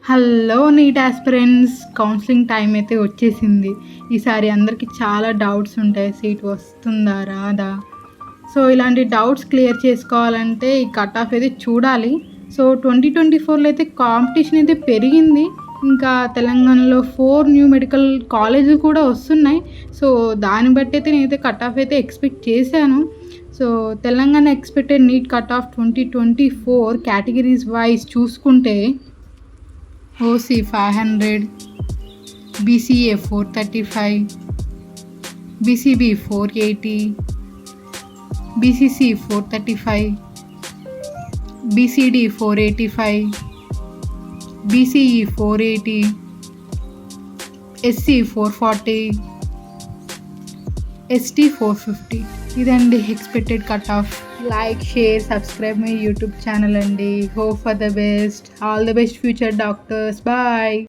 Hello neat aspirants counselling time అయితే వచ్చేసింది. ఈసారి అందరికీ చాలా డౌట్స్ ఉంటాయి. సీట్ వస్తుందా రాదా? సో ఇలాంటి డౌట్స్ క్లియర్ చేసుకోవాలంటే ఈ కట్ ఆఫ్ అయితే చూడాలి. సో 2024లో అయితే కాంపిటీషన్ అయితే పెరిగింది. ఇంకా తెలంగాణలో 4 న్యూ మెడికల్ కాలేజీలు కూడా వస్తున్నాయి. సో దాన్ని బట్టి అయితే నేనైతే కట్ ఆఫ్ అయితే ఎక్స్పెక్ట్ చేశాను. So Telangana expected NEET cut off 2024 categories wise చూసుకుంటే OC 500, BCA 435, BCB 480, BCC 435, BCD 485, BCE 480, SC 440, ST 450. ఇదండి expected cut off. Like, share, subscribe my YouTube channel అండి. Hope for the best. All the best future doctors. Bye.